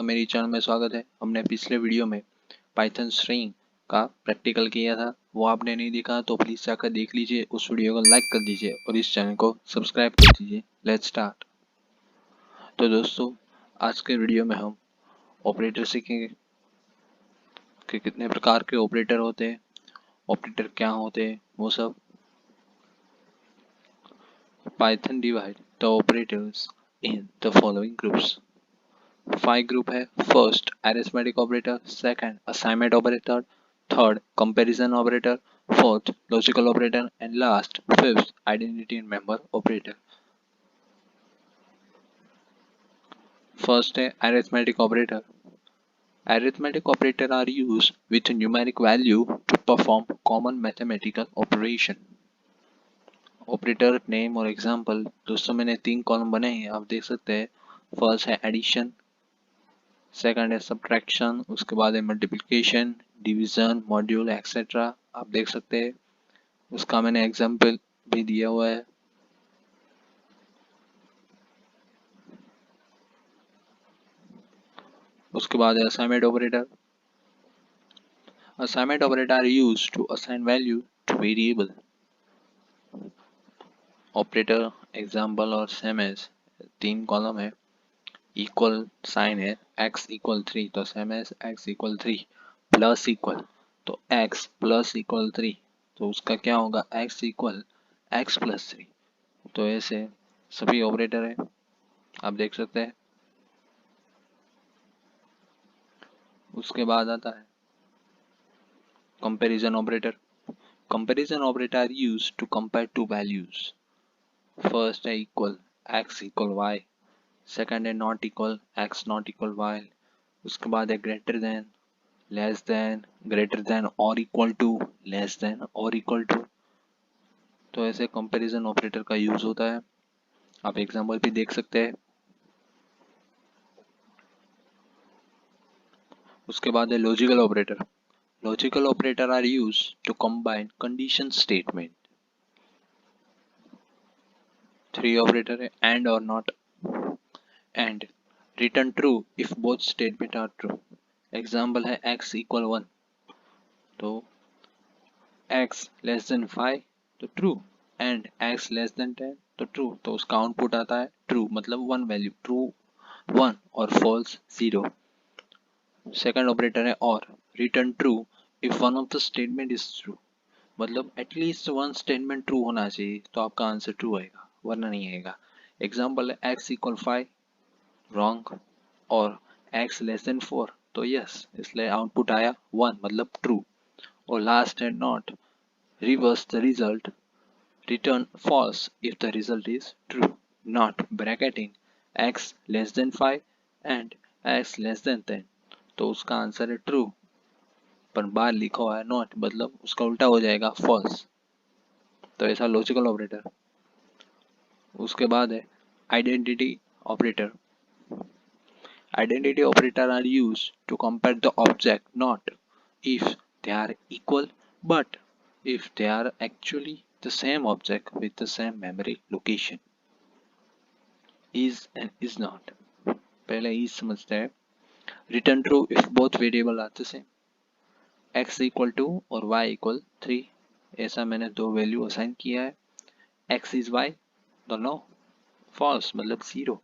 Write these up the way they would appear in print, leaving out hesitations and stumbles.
मेरी चैनल में स्वागत है। हमने पिछले वीडियो में पाइथन स्ट्रिंग का प्रैक्टिकल किया था, वो आपने नहीं देखा तो प्लीज जाकर देख लीजिए, उस वीडियो को लाइक कर दीजिए और इस चैनल को सब्सक्राइब कर दीजिए। Let's start. तो दोस्तों, आज के वीडियो में हम ऑपरेटर सीखेंगे कि कितने प्रकार के ऑपरेटर होते हैं, ऑपरेटर क्या होते हैं, वो सब। Python divide the operators in the following groups. 5 group है। First arithmetic operator, second assignment operator, third comparison operator, fourth logical operator and last fifth identity and member operator. First है arithmetic operator. Arithmetic operator are used with numeric value to perform common mathematical operation. Operator name और example. दोस्तों, मैंने 3 column बनाए हैं, आप देख सकते हैं। फर्स्ट है एडिशन, सेकंड है सब्ट्रैक्शन, उसके बाद है मल्टीप्लिकेशन, डिवीजन, मॉड्यूल एक्सेट्रा, आप देख सकते हैं। उसका मैंने एग्जांपल भी दिया हुआ है। उसके बाद है assignment operator. Assignment operator are used to assign value to variable. Operator example और सेम एज 3 कॉलम है। इक्वल साइन है, x इक्वल 3 तो same as x equal 3, plus equal तो x प्लस इक्वल 3 तो उसका क्या होगा, x इक्वल x प्लस 3। तो ऐसे सभी ऑपरेटर है, आप देख सकते हैं। उसके बाद आता है comparison operator. Comparison operator are used to compare two values. First है equal, x equal y, second है not equal, x not equal y, उसके बाद है greater than, less than, greater than और इक्वल टू, लेस देन और equal to. तो ऐसे comparison operator का यूज होता है, आप एग्जांपल भी देख सकते हैं। उसके बाद है logical operator. Logical operator are use to combine condition statement. 3 operator है, एंड और not. And return true if both statement are true. Example है x इक्वल 1 तो x लेस देन 5 तो true, and x less than 10 तो true. तो उसका output आता है ट्रू, मतलब 1 वैल्यू, ट्रू 1 और फॉल्स 0। सेकंड ऑपरेटर है और, return true if one of the statement is true, मतलब एटलीस्ट वन स्टेटमेंट ट्रू होना चाहिए तो आपका आंसर ट्रू आएगा, वरना नहीं आएगा। एग्जांपल है x इक्वल 5 रॉन्ग और x लेस देन 4 तो यस, इसलिए आउटपुट आया 1 मतलब ट्रू। और लास्ट है not, reverse the result, return false if the result is true, not bracketing x less than 5 and x less than 10 तो उसका आंसर है ट्रू, पर बाहर लिखा हुआ है नॉट, मतलब उसका उल्टा हो जाएगा फॉल्स। तो ऐसा लॉजिकल ऑपरेटर। उसके बाद है identity operator. Identity operator are used to compare the object not if they are equal but if they are actually the same object with the same memory location. Is and is not, पहले is समझते हैं। Return true if both variable are the same. x equal 2 और y equal 3, ऐसा मैंने 2 value assign किया है। x is y तो no, false मतलब 0।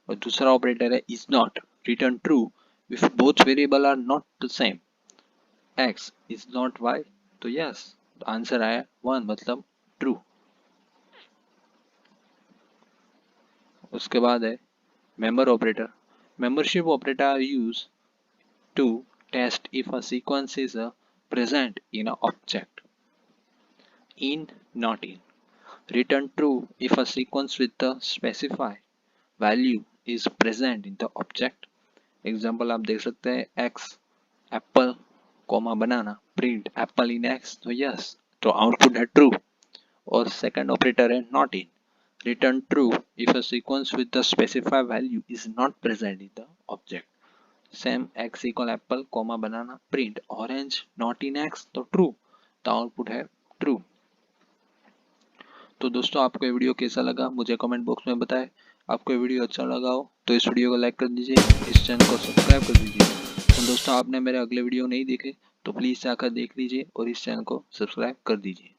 और दूसरा ऑपरेटर है is not, return true if both variable are not the same. x is not y तो यस, आंसर आया 1 मतलब ट्रू। उसके बाद है member operator. Membership operator are use to test if a sequence is present in an object. In, not in. Return true if a sequence with the specified value is present in the object. Example आप देख सकते हैं, x apple comma banana, print apple in x तो yes, तो output है true. और second operator है not in, return true if a sequence with the specified value is not present in the object. Same x equal apple comma banana, print orange not in x तो true, तो output है true. तो दोस्तों, आपको ये video कैसा लगा मुझे कमेंट बॉक्स में बताएं। आपको ये वीडियो अच्छा लगा हो तो इस वीडियो को लाइक कर दीजिए, इस चैनल को सब्सक्राइब कर दीजिए। और दोस्तों आपने मेरे अगले वीडियो नहीं देखे तो प्लीज़ आकर देख लीजिए और इस चैनल को सब्सक्राइब कर दीजिए।